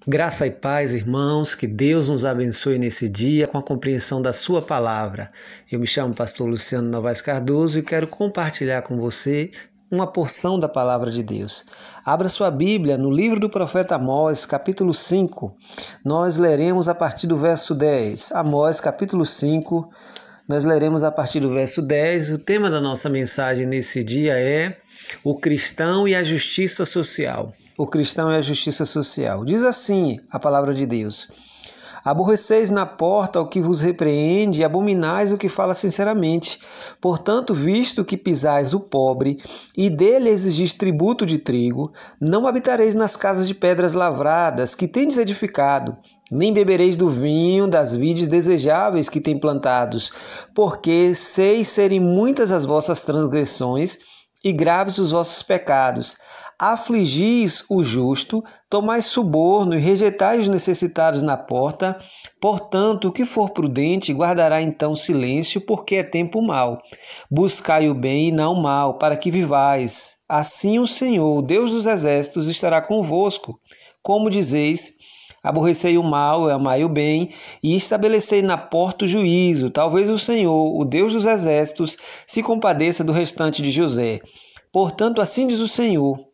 Graça e paz, irmãos, que Deus nos abençoe nesse dia com a compreensão da sua palavra. Eu me chamo pastor Luciano Novaes Cardoso e quero compartilhar com você uma porção da palavra de Deus. Abra sua Bíblia no livro do profeta Amós, capítulo 5. Nós leremos a partir do verso 10. Amós, capítulo 5, nós leremos a partir do verso 10. O tema da nossa mensagem nesse dia é o cristão e a justiça social. O cristão e a justiça social. Diz assim a palavra de Deus: aborreceis na porta o que vos repreende e abominais o que fala sinceramente. Portanto, visto que pisais o pobre e dele exigis tributo de trigo, não habitareis nas casas de pedras lavradas que tendes edificado, nem bebereis do vinho das vides desejáveis que tem plantados, porque sei serem muitas as vossas transgressões e graves os vossos pecados. Afligis o justo, tomais suborno e rejeitais os necessitados na porta. Portanto, o que for prudente, guardará então silêncio, porque é tempo mau. Buscai o bem e não o mal, para que vivais. Assim o Senhor, o Deus dos exércitos, estará convosco. Como dizeis: aborrecei o mal, amai o bem, e estabelecei na porta o juízo. Talvez o Senhor, o Deus dos exércitos, se compadeça do restante de José. Portanto, assim diz o Senhor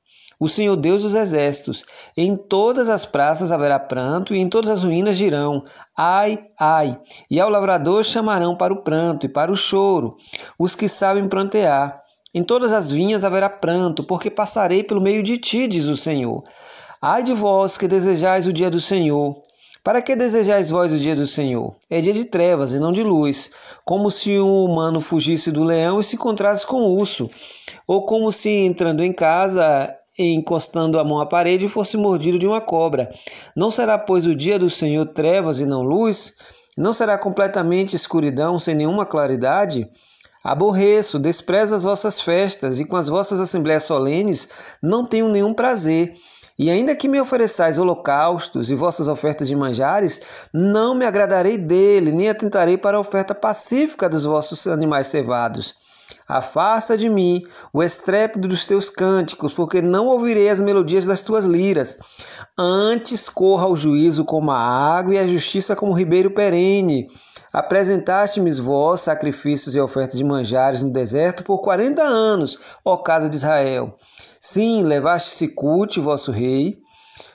Deus dos exércitos: em todas as praças haverá pranto, e em todas as ruínas dirão: ai, ai. E ao lavrador chamarão para o pranto e para o choro os que sabem prantear. Em todas as vinhas haverá pranto, porque passarei pelo meio de ti, diz o Senhor. Ai de vós que desejais o dia do Senhor. Para que desejais vós o dia do Senhor? É dia de trevas e não de luz, como se um humano fugisse do leão e se encontrasse com o urso, ou como se, entrando em casa, encostando a mão à parede, fosse mordido de uma cobra. Não será, pois, o dia do Senhor trevas e não luz? Não será completamente escuridão, sem nenhuma claridade? Aborreço, desprezo as vossas festas, e com as vossas assembleias solenes não tenho nenhum prazer. E ainda que me ofereçais holocaustos e vossas ofertas de manjares, não me agradarei dele, nem atentarei para a oferta pacífica dos vossos animais cevados. Afasta de mim o estrépito dos teus cânticos, porque não ouvirei as melodias das tuas liras. Antes corra o juízo como a água e a justiça como o ribeiro perene. Apresentaste-me vós sacrifícios e ofertas de manjares no deserto por 40 anos, ó casa de Israel. Sim, levaste Sicute, vosso rei,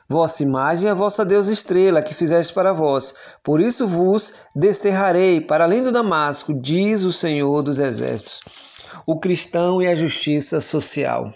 vossa imagem e a vossa deusa estrela, que fizeste para vós. Por isso vos desterrarei para além do Damasco, diz o Senhor dos exércitos. O cristão e a justiça social.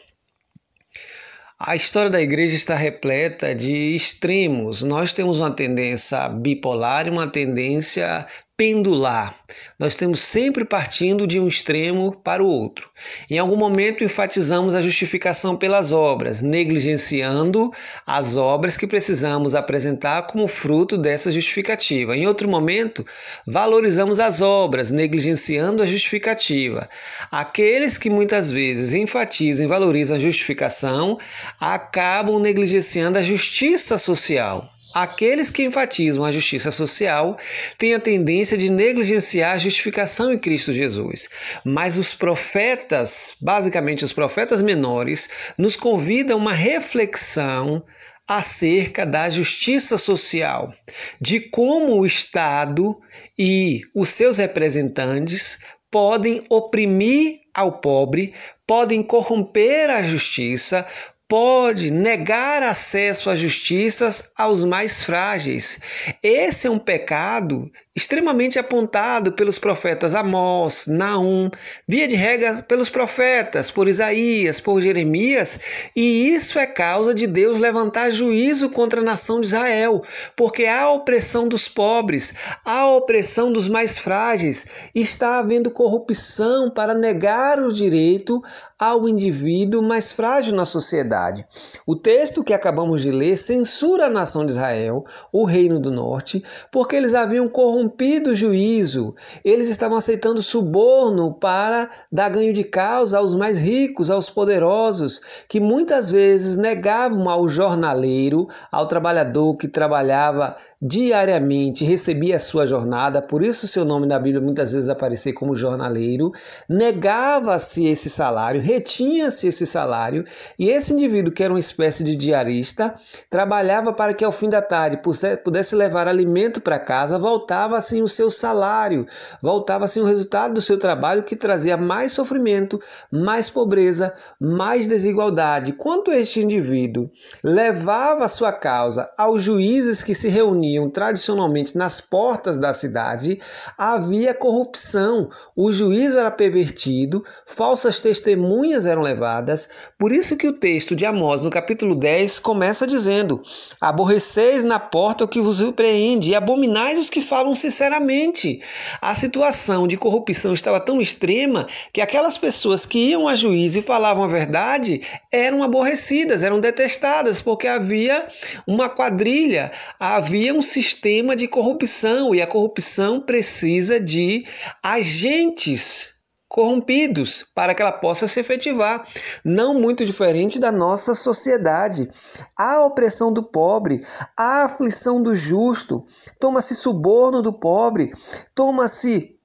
A história da igreja está repleta de extremos. Nós temos uma tendência bipolar e uma tendência pendular. Nós temos sempre partindo de um extremo para o outro. Em algum momento enfatizamos a justificação pelas obras, negligenciando as obras que precisamos apresentar como fruto dessa justificativa. Em outro momento, valorizamos as obras, negligenciando a justificativa. Aqueles que muitas vezes enfatizam e valorizam a justificação acabam negligenciando a justiça social. Aqueles que enfatizam a justiça social têm a tendência de negligenciar a justificação em Cristo Jesus. Mas os profetas, basicamente os profetas menores, nos convidam a uma reflexão acerca da justiça social, de como o Estado e os seus representantes podem oprimir ao pobre, podem corromper a justiça, pode negar acesso à justiça aos mais frágeis. Esse é um pecado extremamente apontado pelos profetas Amós, Naum, via de regra pelos profetas, por Isaías, por Jeremias, e isso é causa de Deus levantar juízo contra a nação de Israel, porque há opressão dos pobres, há opressão dos mais frágeis, está havendo corrupção para negar o direito ao indivíduo mais frágil na sociedade. O texto que acabamos de ler censura a nação de Israel, o reino do norte, porque eles haviam corrompido corrompido juízo. Eles estavam aceitando suborno para dar ganho de causa aos mais ricos, aos poderosos, que muitas vezes negavam ao jornaleiro, ao trabalhador que trabalhava diariamente, recebia a sua jornada, por isso seu nome na Bíblia muitas vezes aparecia como jornaleiro, negava-se esse salário, retinha-se esse salário, e esse indivíduo, que era uma espécie de diarista, trabalhava para que ao fim da tarde pudesse levar alimento para casa, voltava assim o seu salário, voltava assim o resultado do seu trabalho, que trazia mais sofrimento, mais pobreza, mais desigualdade. Quanto este indivíduo levava a sua causa aos juízes que se reuniam tradicionalmente nas portas da cidade, havia corrupção, o juízo era pervertido, falsas testemunhas eram levadas. Por isso que o texto de Amós, no capítulo 10, começa dizendo: aborreceis na porta o que vos repreende e abominais os que falam sinceramente. A situação de corrupção estava tão extrema que aquelas pessoas que iam a juízo e falavam a verdade eram aborrecidas, eram detestadas, porque havia uma quadrilha, havia um sistema de corrupção, e a corrupção precisa de agentes corrompidos para que ela possa se efetivar. Não muito diferente da nossa sociedade. A opressão do pobre, a aflição do justo, toma-se suborno do pobre, toma-se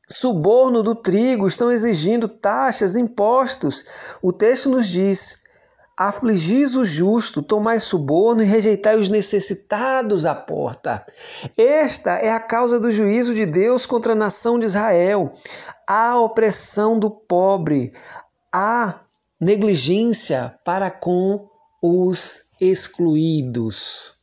suborno do trigo, estão exigindo taxas, impostos. O texto nos diz: afligis o justo, tomai suborno e rejeitai os necessitados à porta. Esta é a causa do juízo de Deus contra a nação de Israel. A opressão do pobre, a negligência para com os excluídos.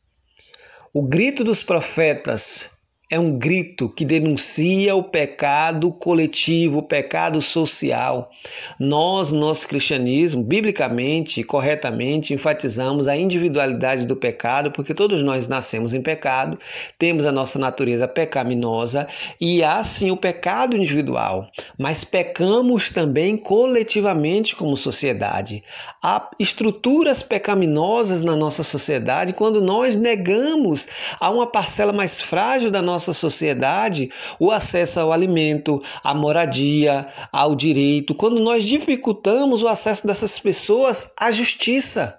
O grito dos profetas é um grito que denuncia o pecado coletivo, o pecado social. Nós, nosso cristianismo, biblicamente e corretamente, enfatizamos a individualidade do pecado, porque todos nós nascemos em pecado, temos a nossa natureza pecaminosa e há sim o pecado individual, mas pecamos também coletivamente como sociedade. Há estruturas pecaminosas na nossa sociedade quando nós negamos a uma parcela mais frágil da nossa sociedade o acesso ao alimento, à moradia, ao direito, quando nós dificultamos o acesso dessas pessoas à justiça.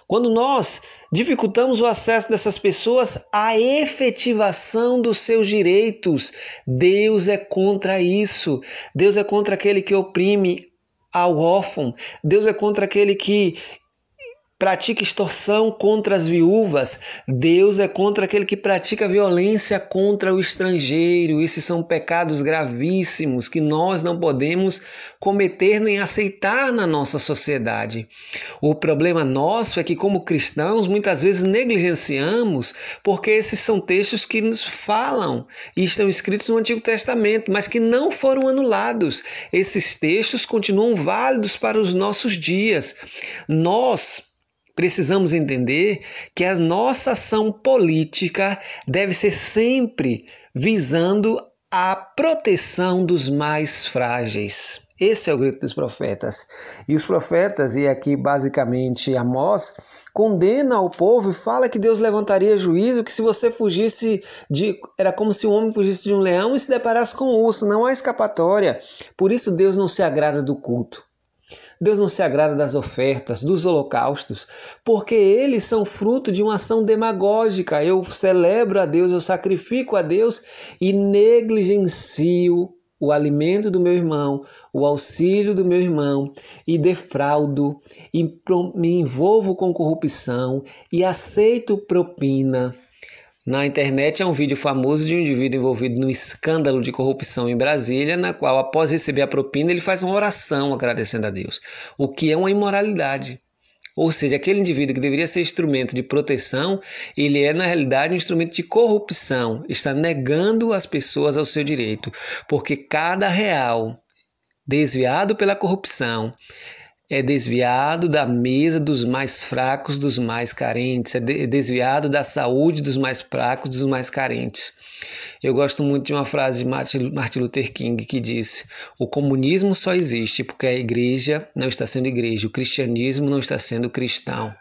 Quando nós dificultamos o acesso dessas pessoas à efetivação dos seus direitos, Deus é contra isso. Deus é contra aquele que oprime ao órfão. Deus é contra aquele que pratica extorsão contra as viúvas. Deus é contra aquele que pratica violência contra o estrangeiro. Esses são pecados gravíssimos que nós não podemos cometer nem aceitar na nossa sociedade. O problema nosso é que, como cristãos, muitas vezes negligenciamos, porque esses são textos que nos falam e estão escritos no Antigo Testamento, mas que não foram anulados. Esses textos continuam válidos para os nossos dias. Nós precisamos entender que a nossa ação política deve ser sempre visando a proteção dos mais frágeis. Esse é o grito dos profetas. E os profetas, e aqui basicamente Amós, condena o povo e fala que Deus levantaria juízo, que se você fugisse era como se um homem fugisse de um leão e se deparasse com um urso, não há escapatória. Por isso Deus não se agrada do culto. Deus não se agrada das ofertas, dos holocaustos, porque eles são fruto de uma ação demagógica. Eu celebro a Deus, eu sacrifico a Deus e negligencio o alimento do meu irmão, o auxílio do meu irmão, e defraudo, e me envolvo com corrupção e aceito propina. Na internet há um vídeo famoso de um indivíduo envolvido num escândalo de corrupção em Brasília, na qual, após receber a propina, ele faz uma oração agradecendo a Deus, o que é uma imoralidade. Ou seja, aquele indivíduo que deveria ser instrumento de proteção, ele é, na realidade, um instrumento de corrupção, está negando as pessoas ao seu direito, porque cada real desviado pela corrupção é desviado da mesa dos mais fracos, dos mais carentes, é desviado da saúde dos mais fracos, dos mais carentes. Eu gosto muito de uma frase de Martin Luther King que disse: o comunismo só existe porque a igreja não está sendo igreja, o cristianismo não está sendo cristão.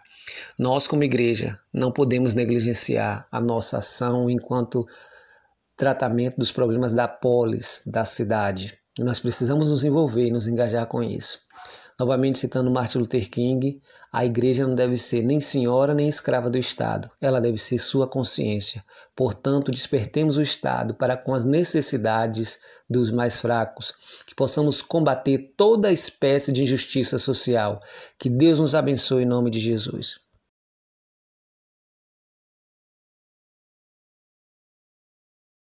Nós, como igreja, não podemos negligenciar a nossa ação enquanto tratamento dos problemas da polis, da cidade. E nós precisamos nos envolver e nos engajar com isso. Novamente citando Martin Luther King, a igreja não deve ser nem senhora nem escrava do Estado, ela deve ser sua consciência. Portanto, despertemos o Estado para com as necessidades dos mais fracos, que possamos combater toda espécie de injustiça social. Que Deus nos abençoe em nome de Jesus.